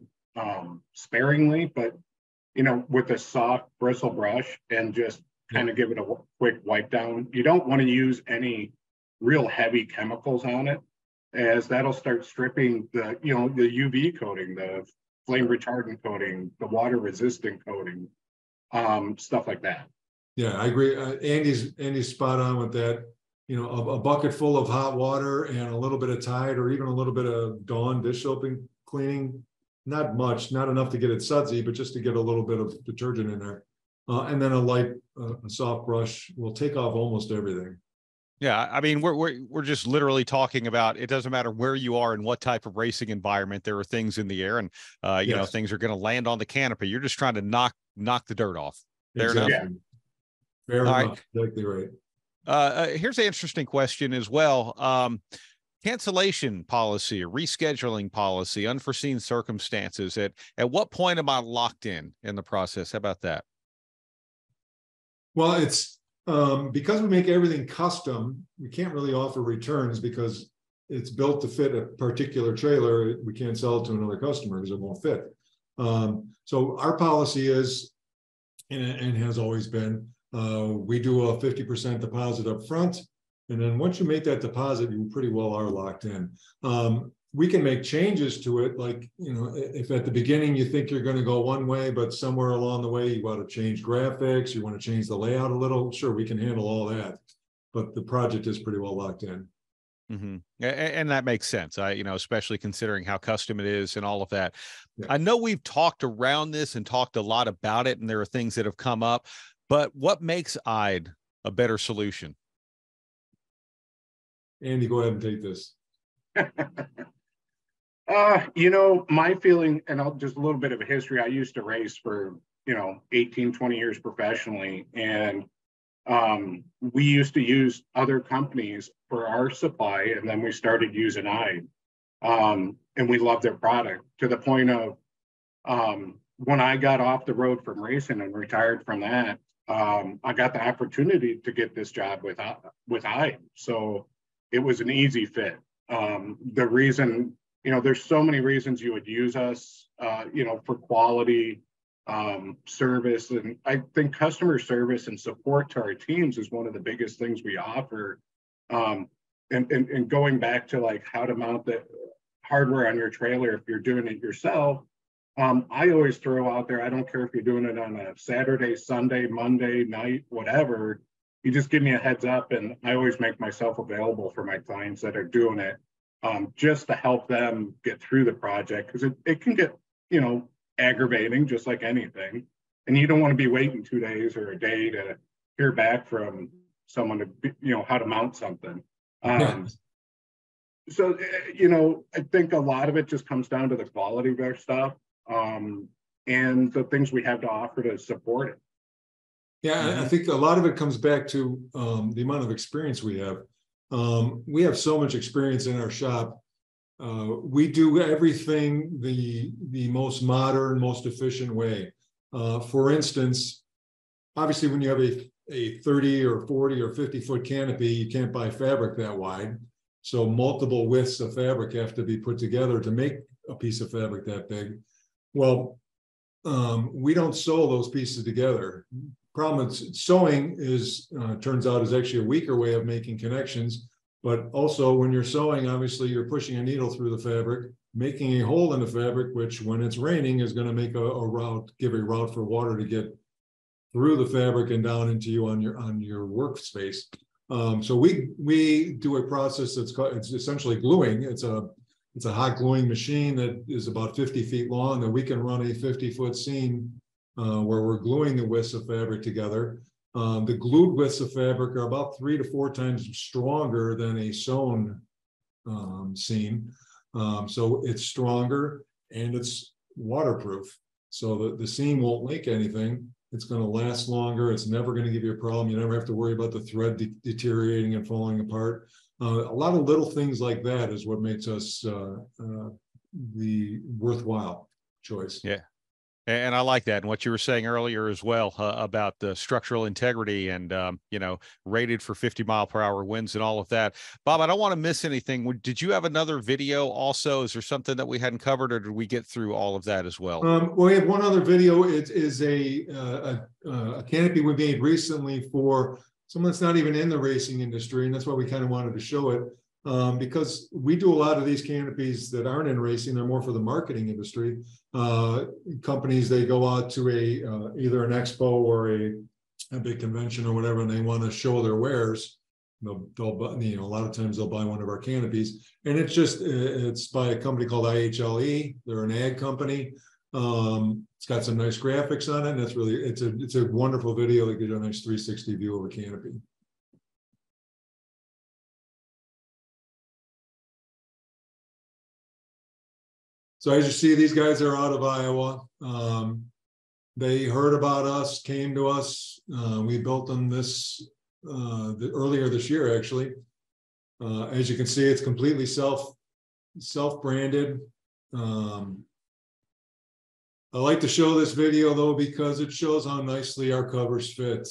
[SPEAKER 6] sparingly, but with a soft bristle brush and just kind of give it a quick wipe down. You don't want to use any real heavy chemicals on it, as that'll start stripping the UV coating, the flame retardant coating, the water resistant coating, stuff like that.
[SPEAKER 5] Yeah, I agree. Andy's spot on with that. A bucket full of hot water and a little bit of Tide, or even a little bit of Dawn dish soaping cleaning. Not much, not enough to get it sudsy, but just to get a little bit of detergent in there. And then a soft brush will take off almost everything.
[SPEAKER 3] Yeah, I mean, we're just literally talking about, it doesn't matter where you are and what type of racing environment, there are things in the air, and things are going to land on the canopy. You're just trying to knock the dirt off. Fair enough.
[SPEAKER 5] Yeah. Fair enough. Exactly right.
[SPEAKER 3] Here's an interesting question as well. Cancellation policy, or rescheduling policy, unforeseen circumstances. At what point am I locked in the process? How about that?
[SPEAKER 5] Well, it's because we make everything custom, we can't really offer returns because it's built to fit a particular trailer. We can't sell it to another customer because it won't fit. So our policy is, and has always been, we do a 50% deposit up front. And then once you make that deposit, you pretty well are locked in. We can make changes to it. Like, if at the beginning you think you're going to go one way, but somewhere along the way you want to change graphics, you want to change the layout a little, sure, we can handle all that. But the project is pretty well locked in.
[SPEAKER 3] Mm-hmm. And that makes sense. Especially considering how custom it is and all of that.
[SPEAKER 5] Yeah.
[SPEAKER 3] I know we've talked around this and talked a lot about it, and there are things that have come up, but what makes Eide a better solution?
[SPEAKER 5] Andy, go ahead and take this.
[SPEAKER 6] My feeling, and I'll just a little bit of a history. I used to race for, 18, 20 years professionally. And we used to use other companies for our supply. And then we started using Eide. And we loved their product to the point of when I got off the road from racing and retired from that, I got the opportunity to get this job with Eide. So it was an easy fit. The reason, there's so many reasons you would use us, for quality, service. And I think customer service and support to our teams is one of the biggest things we offer. And going back to like how to mount the hardware on your trailer, if you're doing it yourself, I always throw out there, I don't care if you're doing it on a Saturday, Sunday, Monday night, whatever. You just give me a heads up, and I always make myself available for my clients that are doing it, just to help them get through the project, because it can get, aggravating, just like anything. And you don't want to be waiting 2 days or a day to hear back from someone to, how to mount something. So, I think a lot of it just comes down to the quality of our stuff, and the things we have to offer to support it.
[SPEAKER 5] Yeah, I think a lot of it comes back to the amount of experience we have. We have so much experience in our shop. We do everything the most modern, most efficient way. For instance, obviously, when you have a 30 or 40 or 50 foot canopy, you can't buy fabric that wide. So multiple widths of fabric have to be put together to make a piece of fabric that big. Well, we don't sew those pieces together. Problem with sewing is, turns out, is actually a weaker way of making connections. But also, when you're sewing, obviously you're pushing a needle through the fabric, making a hole in the fabric, which when it's raining is going to make a route, give a route for water to get through the fabric and down into you on your workspace. So we do a process it's essentially gluing. It's a hot gluing machine that is about 50 feet long, that we can run a 50-foot seam where we're gluing the widths of fabric together. The glued widths of fabric are about 3 to 4 times stronger than a sewn seam. So it's stronger and it's waterproof. So the seam won't leak anything. It's going to last longer. It's never going to give you a problem. You never have to worry about the thread deteriorating and falling apart. A lot of little things like that is what makes us worthwhile. choice.
[SPEAKER 3] Yeah. And I like that. And what you were saying earlier as well about the structural integrity and, rated for 50-mile-per-hour winds and all of that. Bob, I don't want to miss anything. Did you have another video also? Is there something that we hadn't covered, or did we get through all of that as well?
[SPEAKER 5] Well, we have one other video. It is a canopy we made recently for someone that's not even in the racing industry. And that's why we kind of wanted to show it. Because we do a lot of these canopies that aren't in racing, they're more for the marketing industry. Companies, they go out to either an expo or a big convention or whatever, and they want to show their wares. They'll a lot of times they'll buy one of our canopies, and it's by a company called IHLE. They're an ag company. It's got some nice graphics on it, and it's a wonderful video that gives you a nice 360 view of a canopy. So as you see, these guys are out of Iowa. They heard about us, came to us. We built them earlier this year, actually. As you can see, it's completely self-branded. I like to show this video though, because it shows how nicely our covers fit.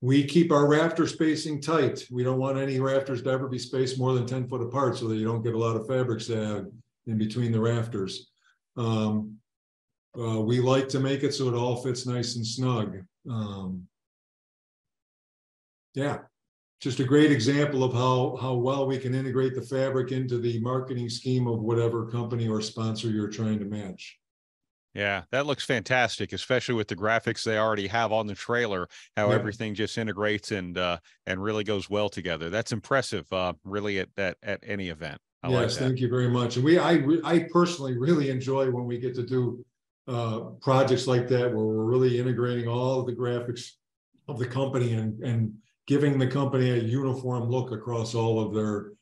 [SPEAKER 5] We keep our rafter spacing tight. We don't want any rafters to ever be spaced more than 10 foot apart so that you don't get a lot of fabric sag in between the rafters. We like to make it so it all fits nice and snug. Yeah, just a great example of how well we can integrate the fabric into the marketing scheme of whatever company or sponsor you're trying to match.
[SPEAKER 3] Yeah, that looks fantastic, especially with the graphics they already have on the trailer, how everything just integrates and really goes well together. That's impressive, really, at any event.
[SPEAKER 5] Yes, thank you very much. And I personally really enjoy when we get to do projects like that, where we're really integrating all of the graphics of the company and giving the company a uniform look across all of their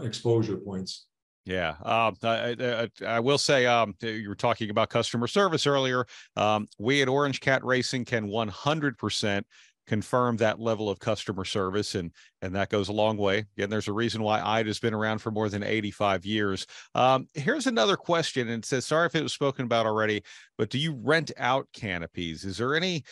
[SPEAKER 5] exposure points.
[SPEAKER 3] Yeah, I will say, you were talking about customer service earlier. We at Orange Cat Racing can 100% confirm that level of customer service, and that goes a long way. Again, there's a reason why Eide has been around for more than 85 years. Here's another question, and it says, sorry if it was spoken about already, but do you rent out canopies? Is there any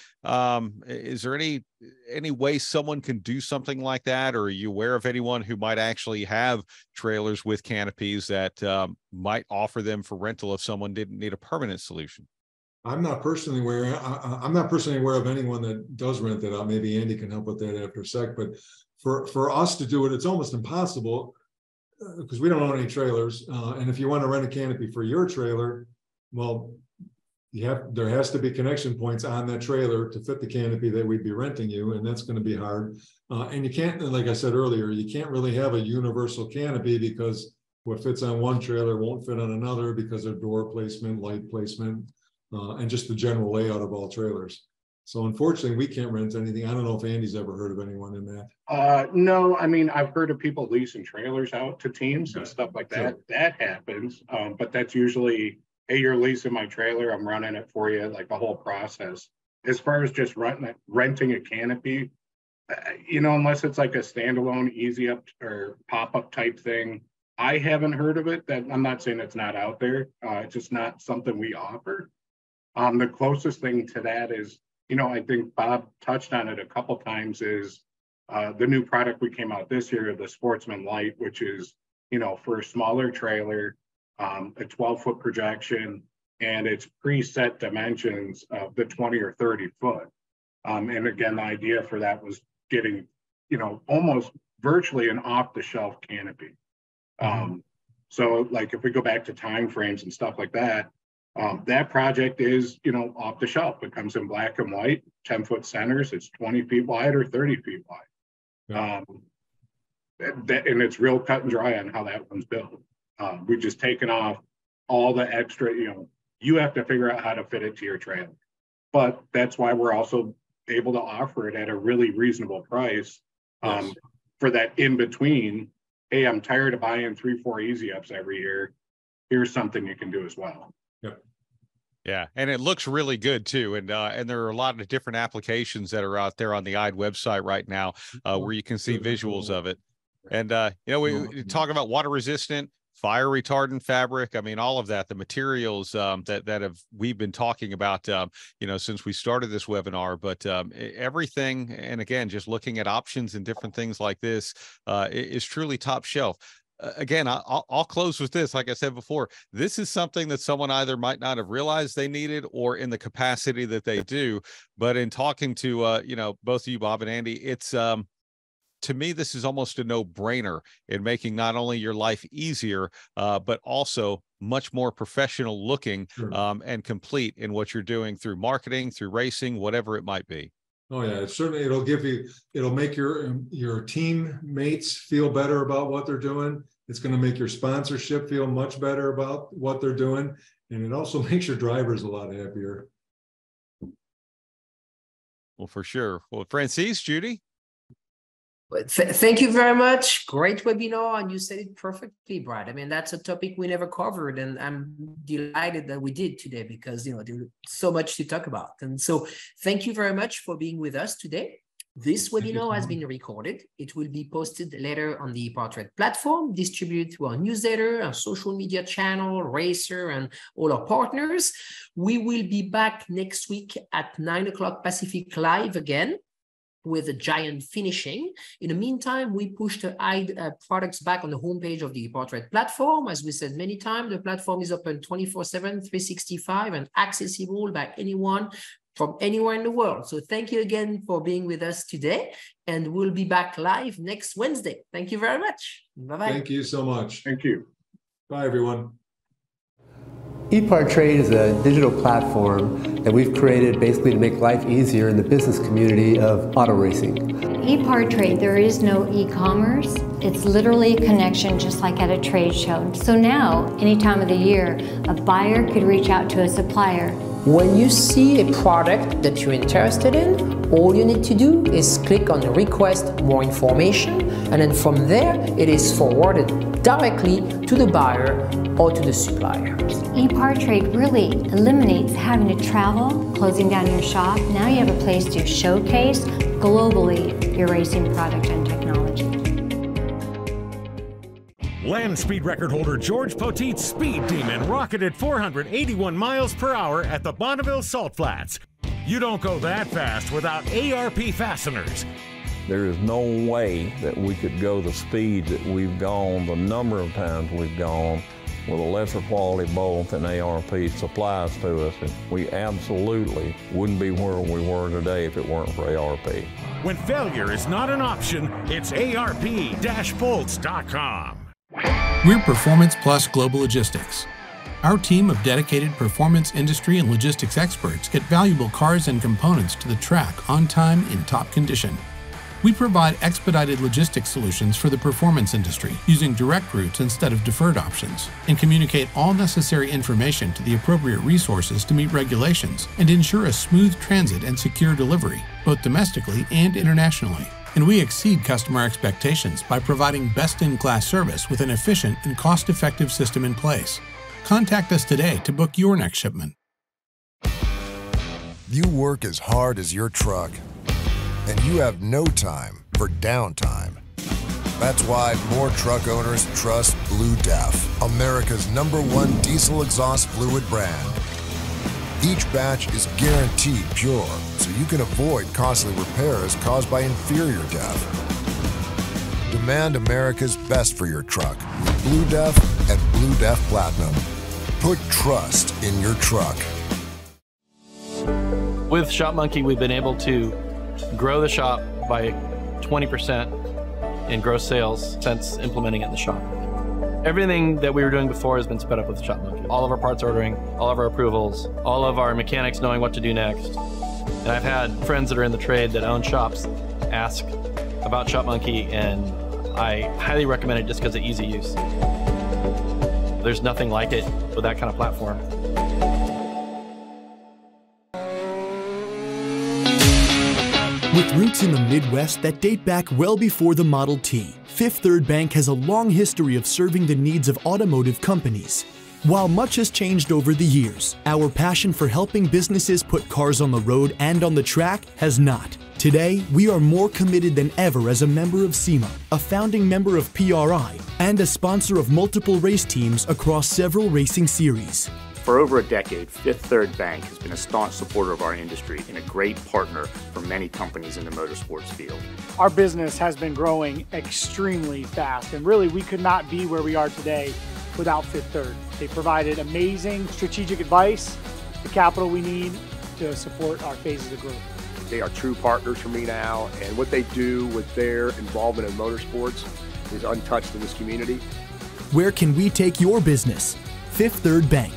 [SPEAKER 3] way someone can do something like that, or are you aware of anyone who might actually have trailers with canopies that might offer them for rental if someone didn't need a permanent solution?
[SPEAKER 5] I'm not personally aware. I'm not personally aware of anyone that does rent that out. Maybe Andy can help with that after a sec. But for us to do it, it's almost impossible because we don't own any trailers. And if you want to rent a canopy for your trailer, well, there has to be connection points on that trailer to fit the canopy that we'd be renting you, and that's going to be hard. And you can't, like I said earlier, you can't really have a universal canopy because what fits on one trailer won't fit on another because of door placement, light placement. And just the general layout of all trailers. So unfortunately, we can't rent anything. I don't know if Andy's ever heard of anyone in that.
[SPEAKER 6] No, I mean, I've heard of people leasing trailers out to teams and stuff like that. Sure. That happens, but that's usually, hey, you're leasing my trailer, I'm running it for you, like the whole process. As far as just renting a canopy, unless it's like a standalone, easy up or pop-up type thing, I haven't heard of it. That I'm not saying it's not out there. It's just not something we offer. The closest thing to that is, I think Bob touched on it a couple times, is the new product we came out this year, the Sportsman Light, which is, for a smaller trailer, a 12-foot projection, and it's preset dimensions of the 20 or 30 foot. And again, the idea for that was getting, almost virtually an off-the-shelf canopy. So like if we go back to timeframes and stuff like that, that project is, off the shelf. It comes in black and white, 10-foot centers. It's 20 feet wide or 30 feet wide. Yeah. And it's real cut and dry on how that one's built. We've just taken off all the extra, you have to figure out how to fit it to your trailer. But that's why we're also able to offer it at a really reasonable price. Yes. For that in between, hey, I'm tired of buying 3-4 easy ups every year. Here's something you can do as well.
[SPEAKER 5] Yep.
[SPEAKER 3] Yeah, and it looks really good too, and there are a lot of different applications that are out there on the Eide website right now, where you can see visuals of it. And we talk about water resistant, fire retardant fabric. I mean, all of that, the materials we've been talking about, since we started this webinar, but everything. And again, just looking at options and different things like this is truly top shelf. Again, I'll close with this. Like I said before, this is something that someone either might not have realized they needed or in the capacity that they do. But in talking to, both of you, Bob and Andy, it's, to me, this is almost a no-brainer in making not only your life easier, but also much more professional looking and complete in what you're doing through marketing, through racing, whatever it might be.
[SPEAKER 5] Oh yeah, it'll make your teammates feel better about what they're doing. It's going to make your sponsorship feel much better about what they're doing. And it also makes your drivers a lot happier.
[SPEAKER 3] Well, for sure. Well, Francis, Judy?
[SPEAKER 1] Thank you very much. Great webinar, and you said it perfectly, Brad. I mean, that's a topic we never covered, and I'm delighted that we did today because, there's so much to talk about. And so thank you very much for being with us today. This webinar has been recorded. It will be posted later on the EPARTRADE platform, distributed through our newsletter, our social media channel, Racer, and all our partners. We will be back next week at 9 o'clock Pacific live again, with a giant finishing. In the meantime, we pushed the Eide products back on the homepage of the EPARTRADE platform. As we said many times, the platform is open 24/7, 365, and accessible by anyone from anywhere in the world. So thank you again for being with us today, and we'll be back live next Wednesday. Thank you very much. Bye-bye.
[SPEAKER 5] Thank you so much.
[SPEAKER 6] Thank you.
[SPEAKER 5] Bye, everyone.
[SPEAKER 7] EPARTRADE is a digital platform that we've created basically to make life easier in the business community of auto racing.
[SPEAKER 2] EPARTRADE, there is no e-commerce. It's literally a connection just like at a trade show. So now, any time of the year, a buyer could reach out to a supplier.
[SPEAKER 1] When you see a product that you're interested in, all you need to do is click on request more information, and then from there, it is forwarded directly to the buyer or to the supplier.
[SPEAKER 2] EPARTRADE really eliminates having to travel, closing down your shop. Now you have a place to showcase globally your racing product and technology.
[SPEAKER 8] Land speed record holder George Poteet's Speed Demon rocketed 481 miles per hour at the Bonneville Salt Flats. You don't go that fast without ARP fasteners.
[SPEAKER 9] There is no way that we could go the speed that we've gone, the number of times we've gone, with a lesser quality bolt than ARP supplies to us. And we absolutely wouldn't be where we were today if it weren't for ARP.
[SPEAKER 8] When failure is not an option, it's ARP-bolts.com.
[SPEAKER 10] We're Performance Plus Global Logistics. Our team of dedicated performance industry and logistics experts get valuable cars and components to the track on time in top condition. We provide expedited logistics solutions for the performance industry using direct routes instead of deferred options, and communicate all necessary information to the appropriate resources to meet regulations and ensure a smooth transit and secure delivery, both domestically and internationally. And we exceed customer expectations by providing best-in-class service with an efficient and cost-effective system in place. Contact us today to book your next shipment.
[SPEAKER 11] You work as hard as your truck, and you have no time for downtime. That's why more truck owners trust Blue Def, America's #1 diesel exhaust fluid brand. Each batch is guaranteed pure, so you can avoid costly repairs caused by inferior DEF. Demand America's best for your truck. Blue Def and Blue Def Platinum. Put trust in your truck.
[SPEAKER 12] With ShopMonkey, we've been able to grow the shop by 20% in gross sales since implementing it in the shop. Everything that we were doing before has been sped up with ShopMonkey. All of our parts ordering, all of our approvals, all of our mechanics knowing what to do next. And I've had friends that are in the trade that own shops ask about ShopMonkey, and I highly recommend it just because of easy use. There's nothing like it with that kind of platform.
[SPEAKER 13] With roots in the Midwest that date back well before the Model T, Fifth Third Bank has a long history of serving the needs of automotive companies. While much has changed over the years, our passion for helping businesses put cars on the road and on the track has not. Today, we are more committed than ever as a member of SEMA, a founding member of PRI, and a sponsor of multiple race teams across several racing series.
[SPEAKER 14] For over a decade, Fifth Third Bank has been a staunch supporter of our industry and a great partner for many companies in the motorsports field.
[SPEAKER 15] Our business has been growing extremely fast, and really we could not be where we are today without Fifth Third. They provided amazing strategic advice, the capital we need to support our phases of growth.
[SPEAKER 16] They are true partners for me now, and what they do with their involvement in motorsports is untouched in this community.
[SPEAKER 13] Where can we take your business? Fifth Third Bank.